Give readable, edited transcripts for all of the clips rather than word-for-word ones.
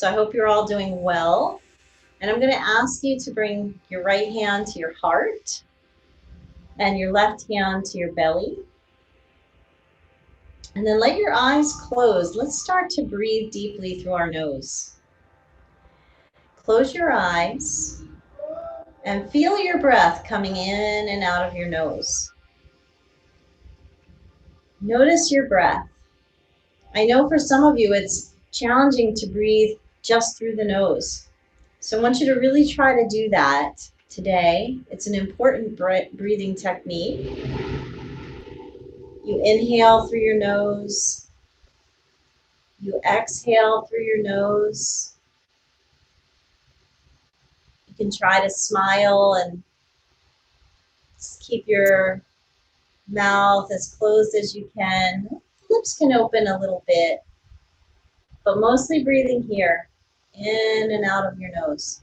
So I hope you're all doing well. And I'm going to ask you to bring your right hand to your heart and your left hand to your belly. And then let your eyes close. Let's start to breathe deeply through our nose. Close your eyes and feel your breath coming in and out of your nose. Notice your breath. I know for some of you it's challenging to breathe just through the nose. So I want you to really try to do that today. It's an important breathing technique. You inhale through your nose. You exhale through your nose. You can try to smile and just keep your mouth as closed as you can. Lips can open a little bit, but mostly breathing here, in and out of your nose.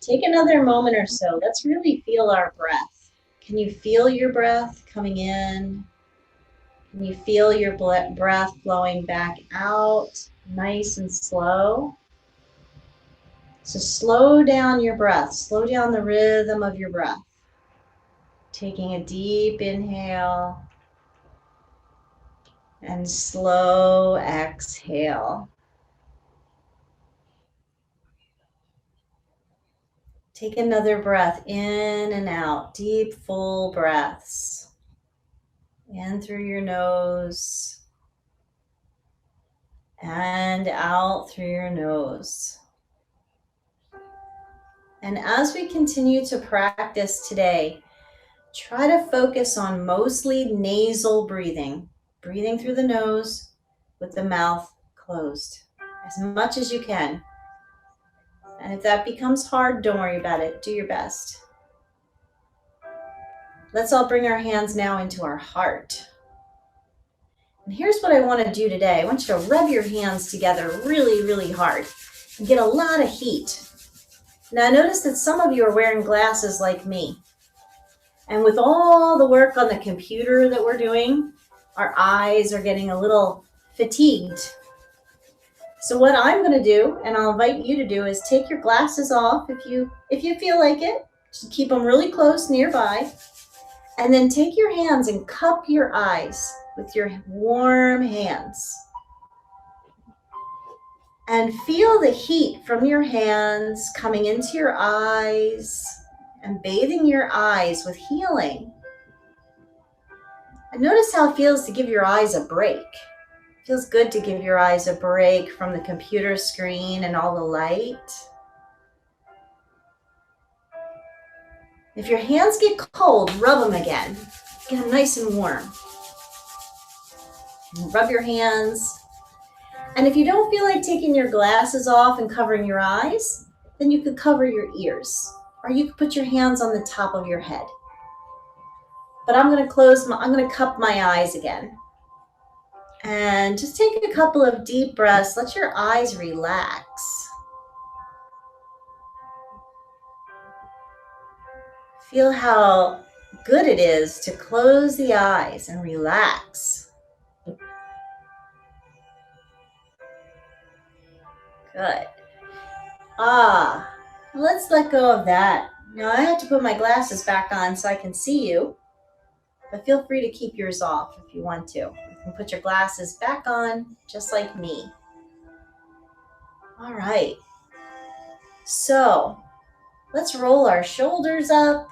Take another moment or so. Let's really feel our breath. Can you feel your breath coming in? Can you feel your breath flowing back out, nice and slow? So slow down your breath. Slow down the rhythm of your breath. Taking a deep inhale and slow exhale. Take another breath in and out, deep, full breaths. In through your nose and out through your nose. And as we continue to practice today, try to focus on mostly nasal breathing, breathing through the nose with the mouth closed as much as you can. And if that becomes hard, don't worry about it. Do your best. Let's all bring our hands now into our heart. And here's what I want to do today. I want you to rub your hands together really, really hard and get a lot of heat. Now, notice that some of you are wearing glasses like me. And with all the work on the computer that we're doing, our eyes are getting a little fatigued. So what I'm going to do, and I'll invite you to do, is take your glasses off if you feel like it. Just keep them really close nearby. And then take your hands and cup your eyes with your warm hands. And feel the heat from your hands coming into your eyes and bathing your eyes with healing. And notice how it feels to give your eyes a break. It feels good to give your eyes a break from the computer screen and all the light. If your hands get cold, rub them again. Get them nice and warm. And rub your hands. And if you don't feel like taking your glasses off and covering your eyes, then you could cover your ears. Or you could put your hands on the top of your head. But I'm going to cup my eyes again. And just take a couple of deep breaths. Let your eyes relax. Feel how good it is to close the eyes and relax. Good. Let's let go of that. Now I have to put my glasses back on so I can see you, but feel free to keep yours off if you want to. You can put your glasses back on just like me. All right. So let's roll our shoulders up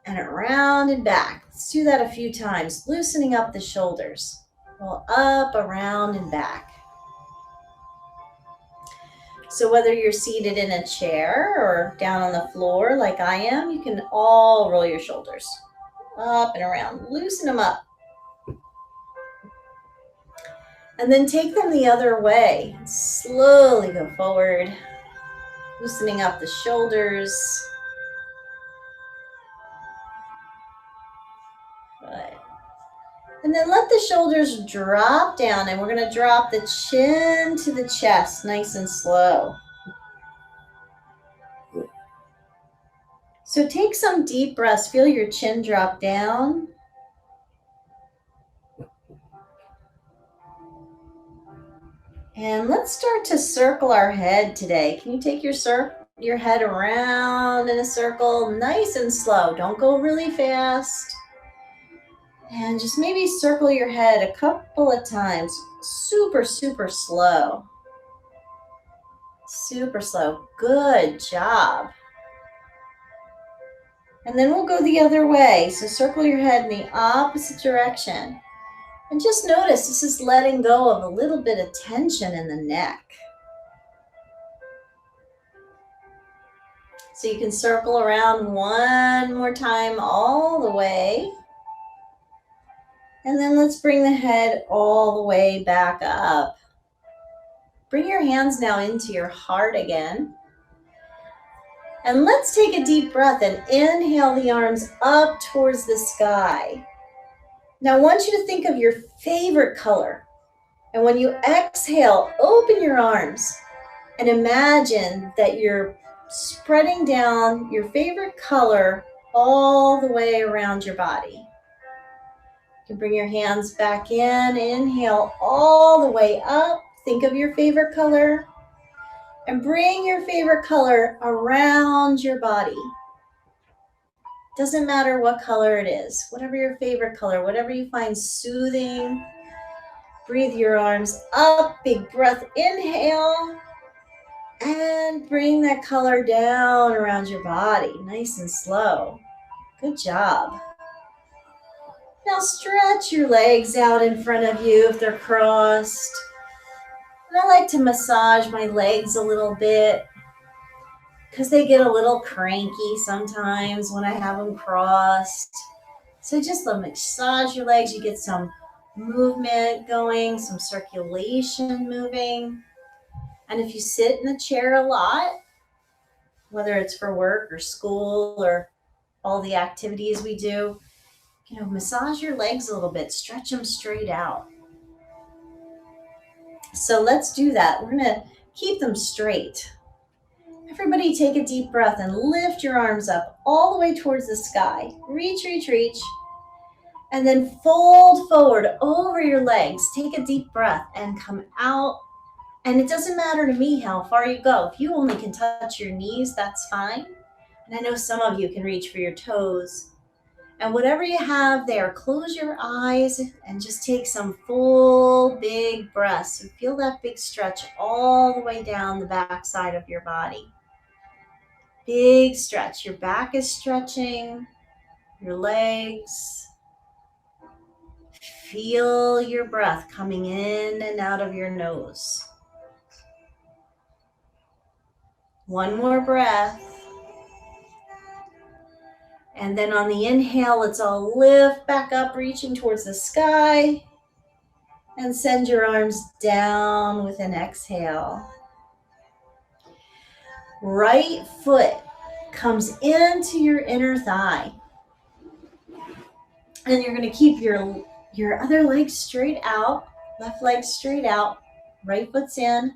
and around and back. Let's do that a few times, loosening up the shoulders. Roll up, around, and back. So whether you're seated in a chair or down on the floor like I am, you can all roll your shoulders up and around. Loosen them up. And then take them the other way. Slowly go forward, loosening up the shoulders. Good. And then let the shoulders drop down, and we're going to drop the chin to the chest, nice and slow. So take some deep breaths. Feel your chin drop down. And let's start to circle our head today. Can you take your head around in a circle, nice and slow? Don't go really fast. And just maybe circle your head a couple of times. Super, super slow. Super slow. Good job. And then we'll go the other way. So circle your head in the opposite direction. And just notice this is letting go of a little bit of tension in the neck. So you can circle around one more time all the way. And then let's bring the head all the way back up. Bring your hands now into your heart again. And let's take a deep breath and inhale the arms up towards the sky. Now I want you to think of your favorite color. And when you exhale, open your arms and imagine that you're spreading down your favorite color all the way around your body. You can bring your hands back in, inhale all the way up. Think of your favorite color and bring your favorite color around your body. Doesn't matter what color it is, whatever your favorite color, whatever you find soothing. Breathe your arms up, big breath, inhale, and bring that color down around your body, nice and slow. Good job. Now stretch your legs out in front of you if they're crossed. And I like to massage my legs a little bit because they get a little cranky sometimes when I have them crossed. So just massage your legs, you get some movement going, some circulation moving. And if you sit in the chair a lot, whether it's for work or school or all the activities we do, massage your legs a little bit, stretch them straight out. So let's do that. We're gonna keep them straight. Everybody take a deep breath and lift your arms up all the way towards the sky. Reach, reach, reach. And then fold forward over your legs. Take a deep breath and come out. And it doesn't matter to me how far you go. If you only can touch your knees, that's fine. And I know some of you can reach for your toes. And whatever you have there, close your eyes and just take some full big breaths. And feel that big stretch all the way down the back side of your body. Big stretch. Your back is stretching, your legs. Feel your breath coming in and out of your nose. One more breath. And then on the inhale, let's all lift back up, reaching towards the sky. And send your arms down with an exhale. Right foot comes into your inner thigh. And you're going to keep your other leg straight out, left leg straight out, right foot's in.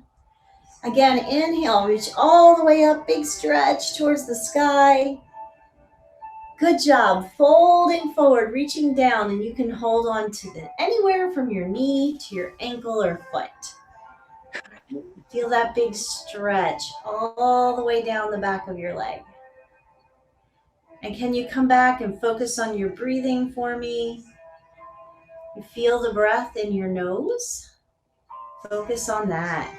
Again, inhale, reach all the way up, big stretch towards the sky. Good job, folding forward, reaching down, and you can hold on to anywhere from your knee to your ankle or foot. Feel that big stretch all the way down the back of your leg. And can you come back and focus on your breathing for me? You feel the breath in your nose? Focus on that.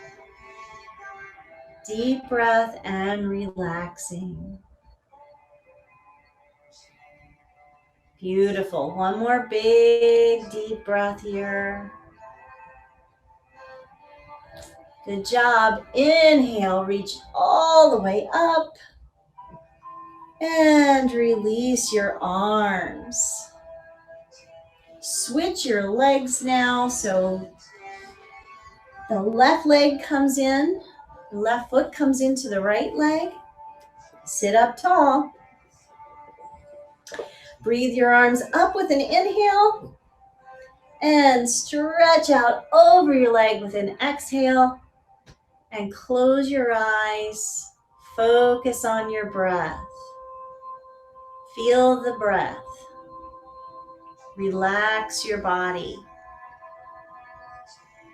Deep breath and relaxing. Beautiful. One more big deep breath here. Good job. Inhale, reach all the way up. And release your arms. Switch your legs now. So the left leg comes in, the left foot comes into the right leg. Sit up tall. Breathe your arms up with an inhale. And stretch out over your leg with an exhale. And close your eyes. Focus on your breath. Feel the breath. Relax your body.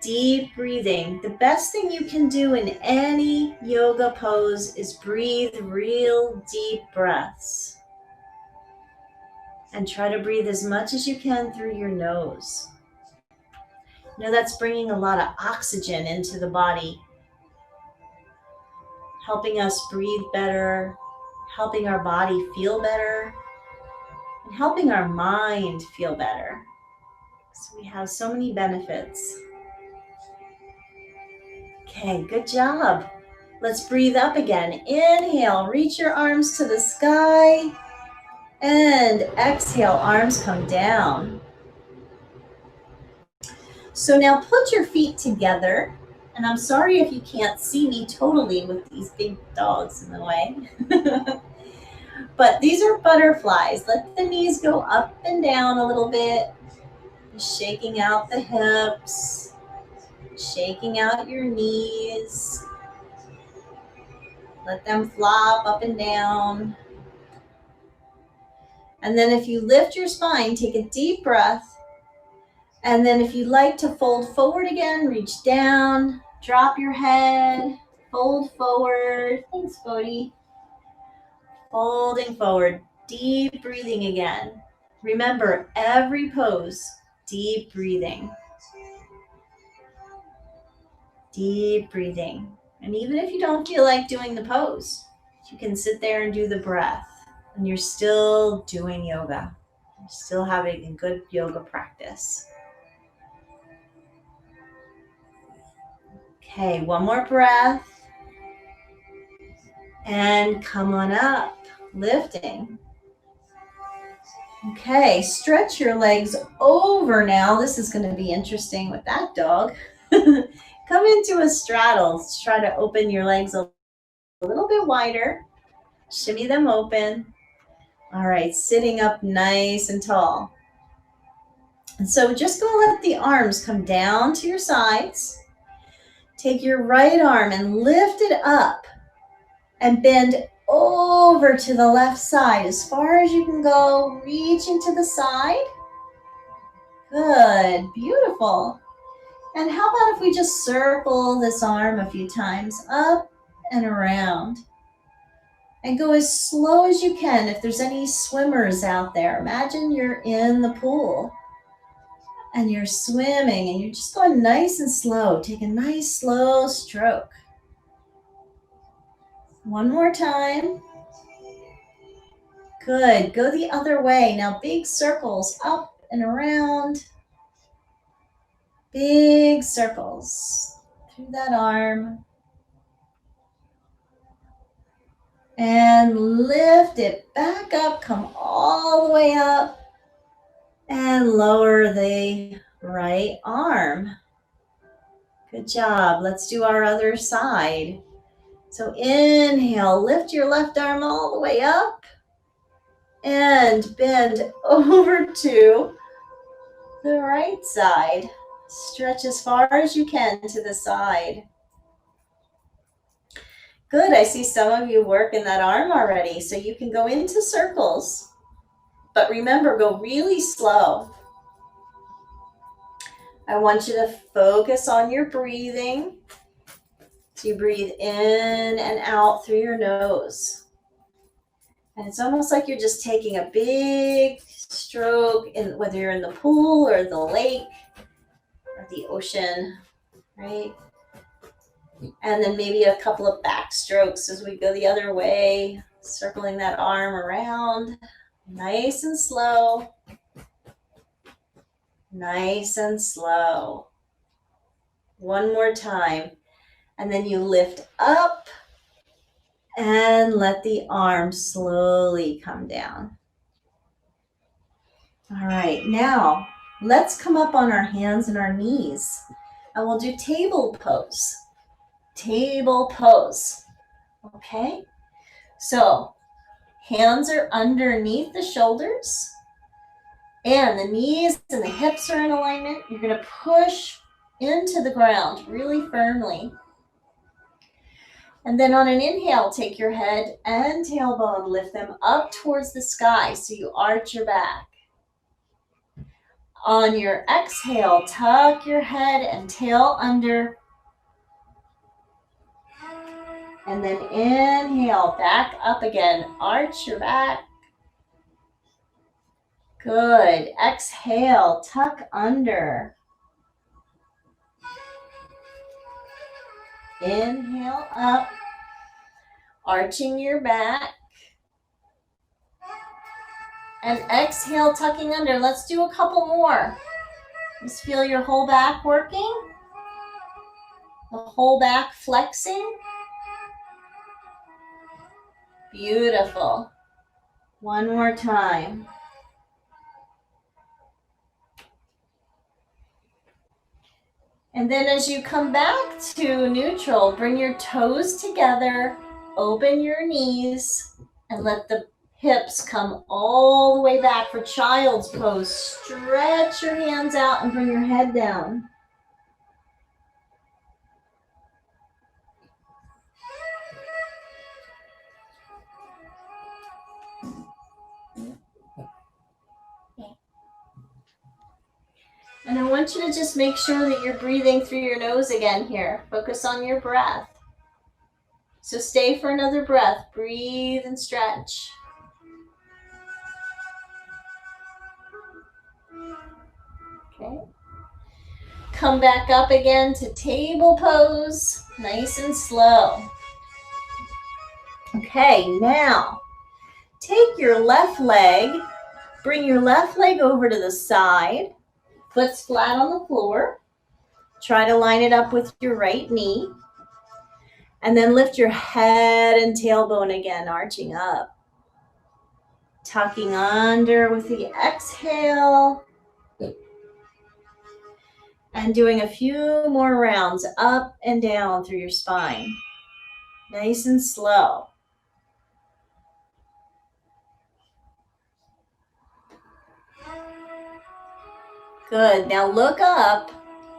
Deep breathing. The best thing you can do in any yoga pose is breathe real deep breaths. And try to breathe as much as you can through your nose. You know, that's bringing a lot of oxygen into the body, helping us breathe better, helping our body feel better, and helping our mind feel better. So we have so many benefits. Okay, good job. Let's breathe up again. Inhale, reach your arms to the sky. And exhale, arms come down. So now put your feet together. And I'm sorry if you can't see me totally with these big dogs in the way. But these are butterflies. Let the knees go up and down a little bit. Shaking out the hips. Shaking out your knees. Let them flop up and down. And then if you lift your spine, take a deep breath. And then if you'd like to fold forward again, reach down, drop your head, fold forward. Thanks, Bodhi. Folding forward, deep breathing again. Remember, every pose, deep breathing. Deep breathing. And even if you don't feel like doing the pose, you can sit there and do the breath. And you're still doing yoga. You're still having a good yoga practice. Okay, one more breath. And come on up, lifting. Okay, stretch your legs over now. This is going to be interesting with that dog. Come into a straddle. Try to open your legs a little bit wider. Shimmy them open. All right, sitting up nice and tall. And so just go let the arms come down to your sides. Take your right arm and lift it up and bend over to the left side as far as you can go. Reaching to the side. Good, beautiful. And how about if we just circle this arm a few times up and around? And go as slow as you can. If there's any swimmers out there, imagine you're in the pool and you're swimming and you're just going nice and slow. Take a nice slow stroke. One more time. Good. Go the other way. Now big circles up and around. Big circles through that arm. And lift it back up. Come all the way up. And lower the right arm. Good job. Let's do our other side. So inhale, lift your left arm all the way up. And bend over to the right side. Stretch as far as you can to the side. Good, I see some of you working that arm already, so you can go into circles. But remember, go really slow. I want you to focus on your breathing. So you breathe in and out through your nose. And it's almost like you're just taking a big stroke, whether you're in the pool or the lake or the ocean, right? And then maybe a couple of back strokes as we go the other way, circling that arm around, nice and slow. Nice and slow. One more time. And then you lift up and let the arm slowly come down. All right, now let's come up on our hands and our knees. And we'll do table pose. Table pose. Okay? So, hands are underneath the shoulders. And the knees and the hips are in alignment. You're going to push into the ground really firmly. And then on an inhale, take your head and tailbone, lift them up towards the sky so you arch your back. On your exhale, tuck your head and tail under. And then inhale, back up again. Arch your back. Good. Exhale, tuck under. Inhale up, arching your back. And exhale, tucking under. Let's do a couple more. Just feel your whole back working. The whole back flexing. Beautiful. One more time. And then as you come back to neutral, bring your toes together, open your knees, and let the hips come all the way back for child's pose. Stretch your hands out and bring your head down. And I want you to just make sure that you're breathing through your nose again here. Focus on your breath. So stay for another breath. Breathe and stretch. Okay. Come back up again to table pose. Nice and slow. Okay, now take your left leg. Bring your left leg over to the side. Foot's flat on the floor. Try to line it up with your right knee. And then lift your head and tailbone again, arching up. Tucking under with the exhale. And doing a few more rounds up and down through your spine. Nice and slow. Good. Now look up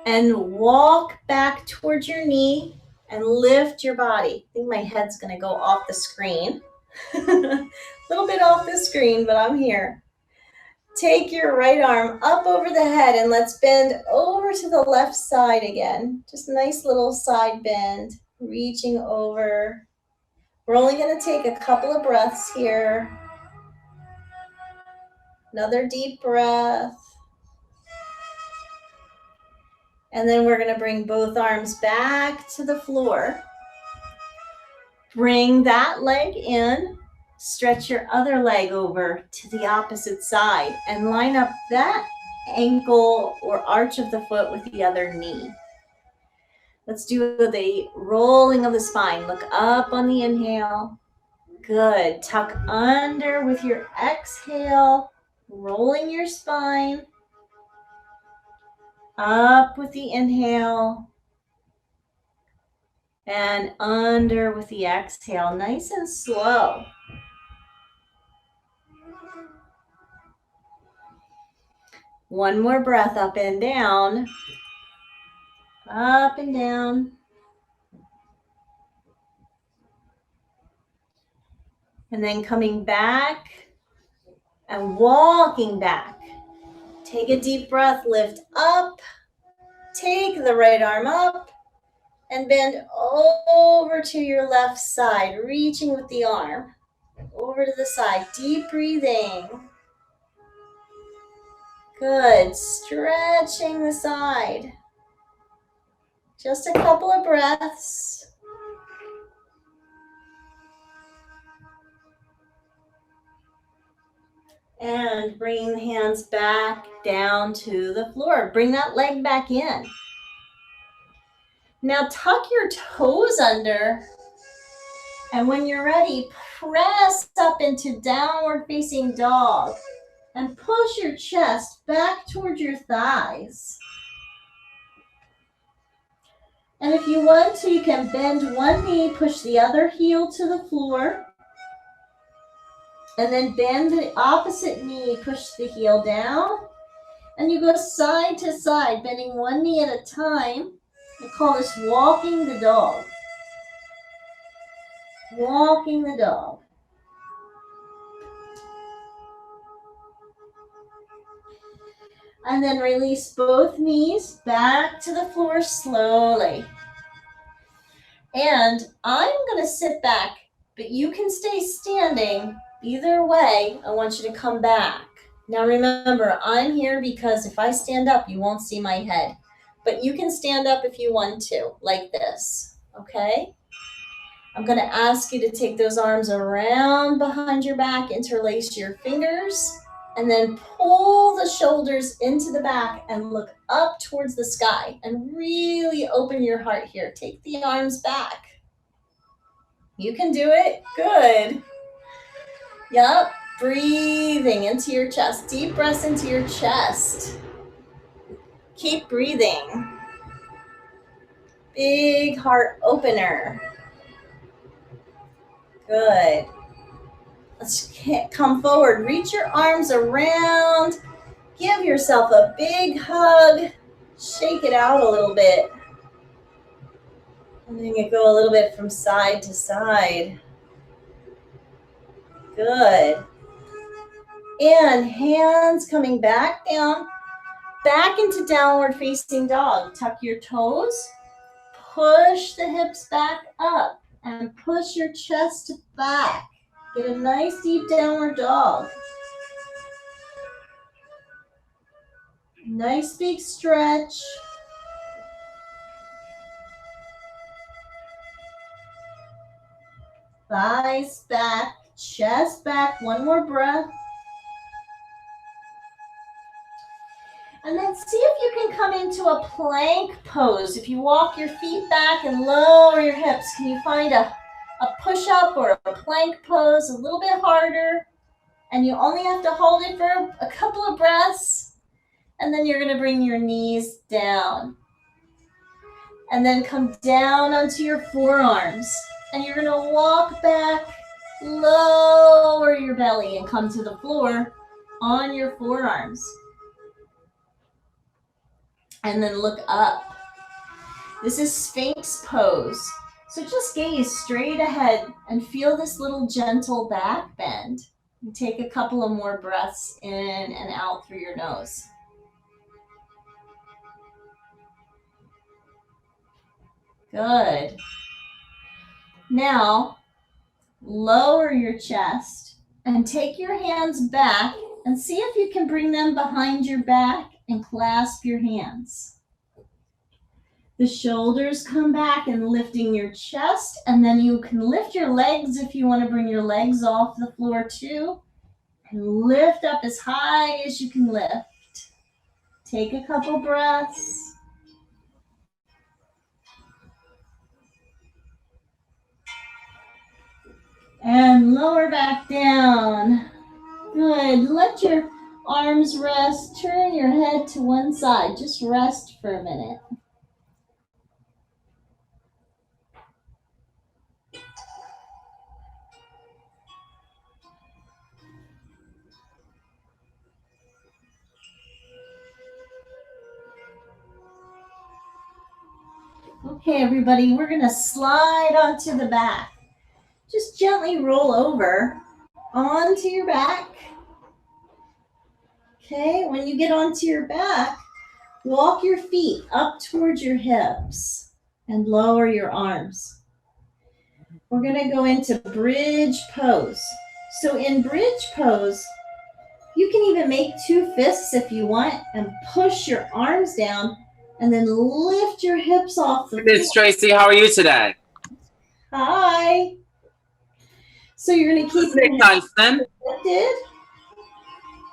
and walk back towards your knee and lift your body. I think my head's going to go off the screen. A little bit off the screen, but I'm here. Take your right arm up over the head and let's bend over to the left side again. Just a nice little side bend, reaching over. We're only going to take a couple of breaths here. Another deep breath. And then we're going to bring both arms back to the floor. Bring that leg in. Stretch your other leg over to the opposite side and line up that ankle or arch of the foot with the other knee. Let's do the rolling of the spine. Look up on the inhale. Good. Tuck under with your exhale, rolling your spine. Up with the inhale. And under with the exhale. Nice and slow. One more breath, up and down. Up and down. And then coming back and walking back. Take a deep breath, lift up. Take the right arm up and bend over to your left side, reaching with the arm over to the side. Deep breathing. Good. Stretching the side. Just a couple of breaths. And bringing the hands back down to the floor. Bring that leg back in. Now tuck your toes under. And when you're ready, press up into downward facing dog. And push your chest back towards your thighs. And if you want to, you can bend one knee, push the other heel to the floor. And then bend the opposite knee, push the heel down. And you go side to side, bending one knee at a time. We call this walking the dog. Walking the dog. And then release both knees back to the floor slowly. And I'm going to sit back, but you can stay standing either way. I want you to come back. Now remember, I'm here because if I stand up, you won't see my head. But you can stand up if you want to, like this, okay? I'm going to ask you to take those arms around behind your back, interlace your fingers, and then pull the shoulders into the back and look up towards the sky and really open your heart here. Take the arms back. You can do it. Good. Yup. Breathing into your chest. Deep breaths into your chest. Keep breathing. Big heart opener. Good. Let's come forward. Reach your arms around. Give yourself a big hug. Shake it out a little bit. And then you go a little bit from side to side. Good. And hands coming back down, back into downward facing dog. Tuck your toes. Push the hips back up and push your chest back. Get a nice deep downward dog. Nice big stretch. Thighs back, chest back. One more breath. And then see if you can come into a plank pose. If you walk your feet back and lower your hips, can you find a push-up or a plank pose a little bit harder? And you only have to hold it for a couple of breaths. And then you're going to bring your knees down. And then come down onto your forearms. And you're going to walk back, lower your belly, and come to the floor on your forearms. And then look up. This is Sphinx pose. So just gaze straight ahead and feel this little gentle back bend. And take a couple of more breaths in and out through your nose. Good. Now, lower your chest and take your hands back and see if you can bring them behind your back and clasp your hands. The shoulders come back and lifting your chest, and then you can lift your legs if you want to bring your legs off the floor too, and lift up as high as you can lift. Take a couple breaths. And lower back down. Good. Let your arms rest. Turn your head to one side. Just rest for a minute. Okay, everybody, we're going to slide onto the back. Just gently roll over onto your back. Okay, when you get onto your back, walk your feet up towards your hips and lower your arms. We're going to go into bridge pose. So in bridge pose, you can even make two fists if you want and push your arms down and then lift your hips off the floor. It's Tracey. How are you today? Hi. So you're going to keep Nick Tyson. lifted.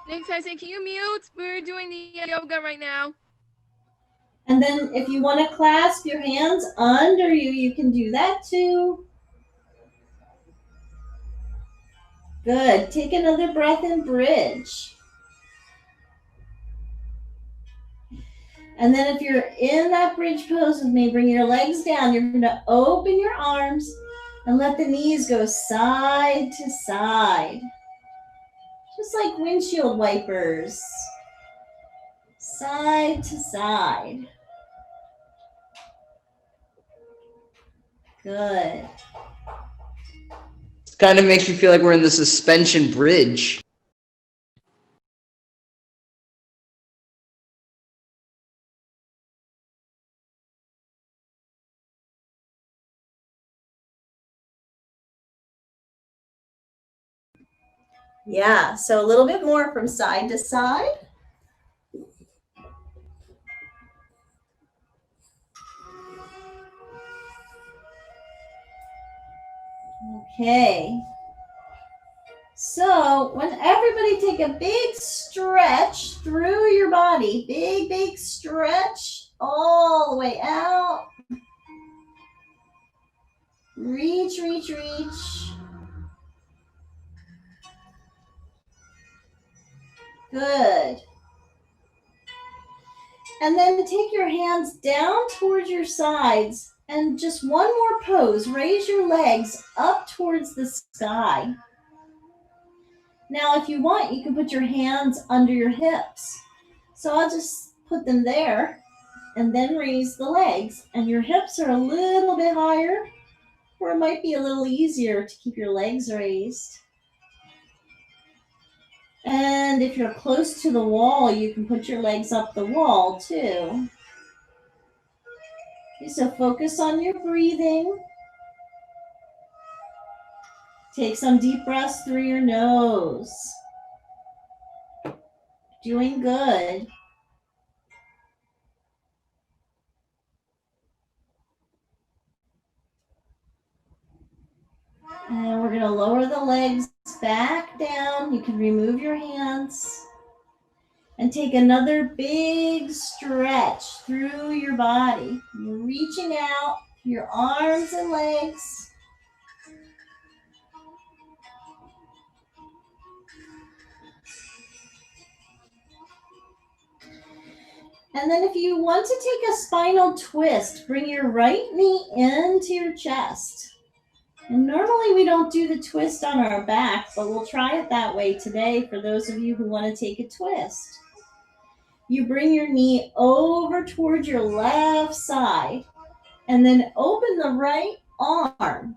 Nick Tyson, can you mute? We're doing the yoga right now. And then if you want to clasp your hands under you, you can do that too. Good. Take another breath in bridge. And then if you're in that bridge pose with me, bring your legs down. You're going to open your arms and let the knees go side to side. Just like windshield wipers. Side to side. Good. It kind of makes me feel like we're in the suspension bridge. Yeah, so a little bit more from side to side. Okay. So when everybody take a big stretch through your body, big stretch all the way out. Reach, reach, reach. Good. And then take your hands down towards your sides and just one more pose. Raise your legs up towards the sky. Now, if you want, you can put your hands under your hips. So I'll just put them there and then raise the legs. And your hips are a little bit higher, or it might be a little easier to keep your legs raised. And if you're close to the wall, you can put your legs up the wall too. Okay, so focus on your breathing. Take some deep breaths through your nose. Doing good. And we're going to lower the legs back down. You can remove your hands. And take another big stretch through your body. You're reaching out your arms and legs. And then if you want to take a spinal twist, bring your right knee into your chest. And normally we don't do the twist on our back, but we'll try it that way today for those of you who want to take a twist. You bring your knee over towards your left side and then open the right arm.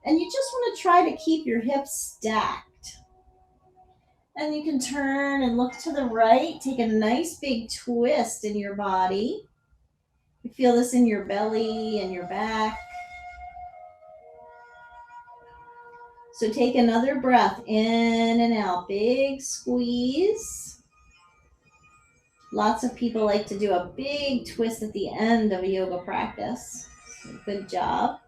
And you just want to try to keep your hips stacked. And you can turn and look to the right. Take a nice big twist in your body. You feel this in your belly and your back. So take another breath in and out. Big squeeze. Lots of people like to do a big twist at the end of a yoga practice. So good job.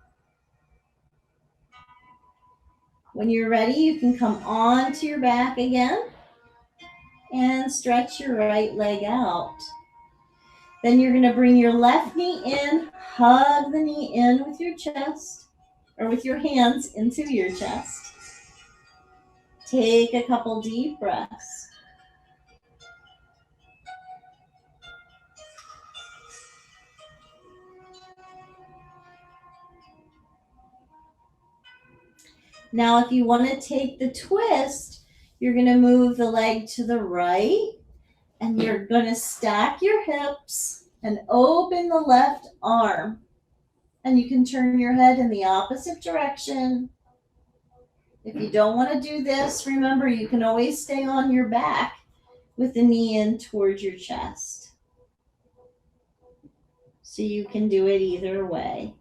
When you're ready, you can come onto your back again and stretch your right leg out. Then you're going to bring your left knee in, hug the knee in with your chest, or with your hands into your chest. Take a couple deep breaths. Now, if you want to take the twist, you're going to move the leg to the right, and you're going to stack your hips and open the left arm. And you can turn your head in the opposite direction. If you don't want to do this, remember you can always stay on your back with the knee in towards your chest. So you can do it either way.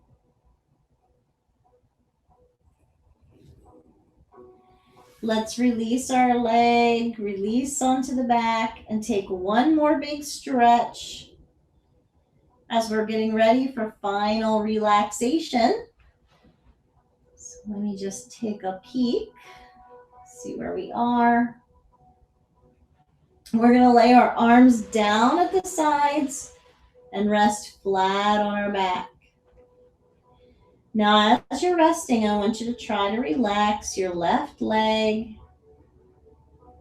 Let's release our leg, release onto the back, and take one more big stretch as we're getting ready for final relaxation. So let me just take a peek, see where we are. We're going to lay our arms down at the sides and rest flat on our back. Now, as you're resting, I want you to try to relax your left leg,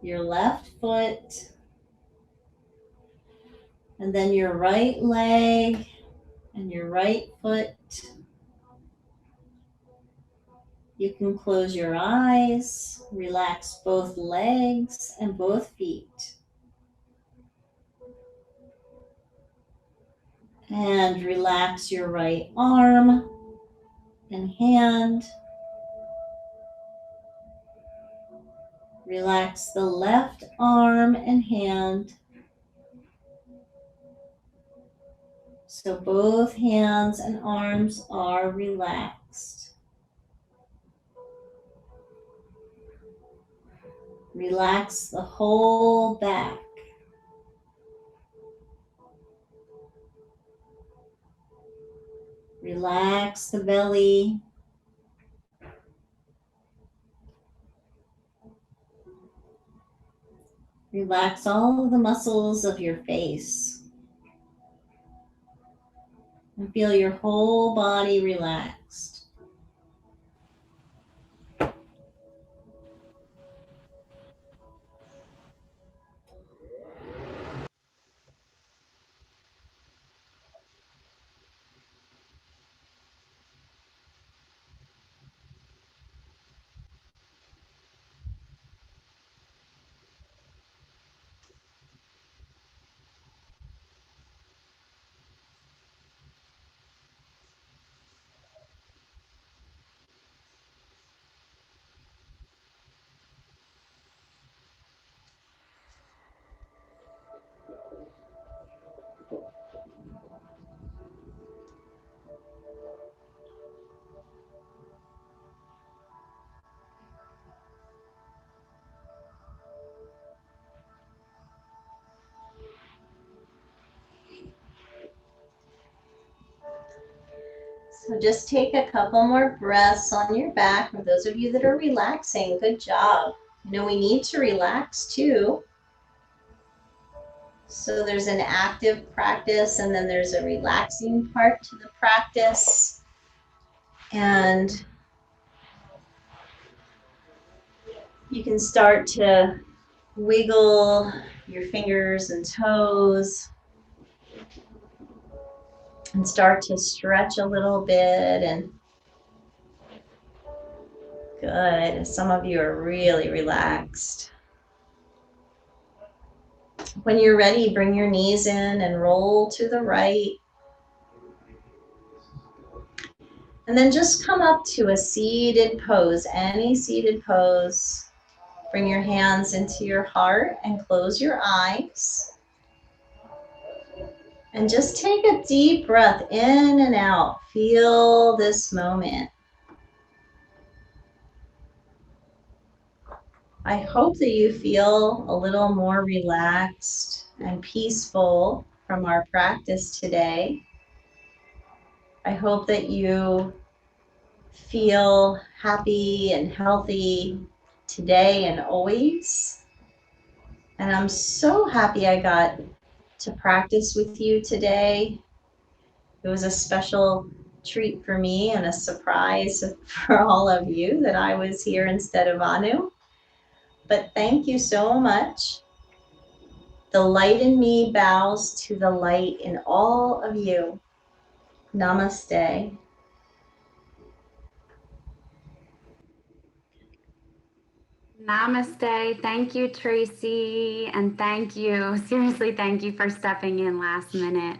your left foot, and then your right leg and your right foot. You can close your eyes, relax both legs and both feet. And relax your right arm and hand. Relax the left arm and hand. So both hands and arms are relaxed. Relax the whole back. Relax the belly. Relax all of the muscles of your face. And feel your whole body relaxed. So just take a couple more breaths on your back. For those of you that are relaxing, good job. You know, we need to relax too. So there's an active practice and then there's a relaxing part to the practice. And you can start to wiggle your fingers and toes and start to stretch a little bit. And good. Some of you are really relaxed. When you're ready, bring your knees in and roll to the right. And then just come up to a seated pose, any seated pose. Bring your hands into your heart and close your eyes. And just take a deep breath in and out. Feel this moment. I hope that you feel a little more relaxed and peaceful from our practice today. I hope that you feel happy and healthy today and always. And I'm so happy I got to practice with you today. It was a special treat for me and a surprise for all of you that I was here instead of Anu. But thank you so much. The light in me bows to the light in all of you. Namaste. Namaste. Thank you, Tracey. And thank you, seriously, thank you for stepping in last minute.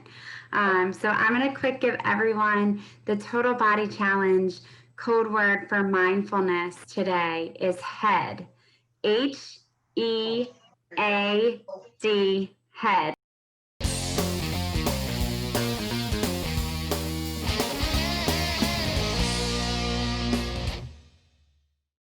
So I'm going to quick give everyone the total body challenge code word for mindfulness today is head. H-E-A-D, head.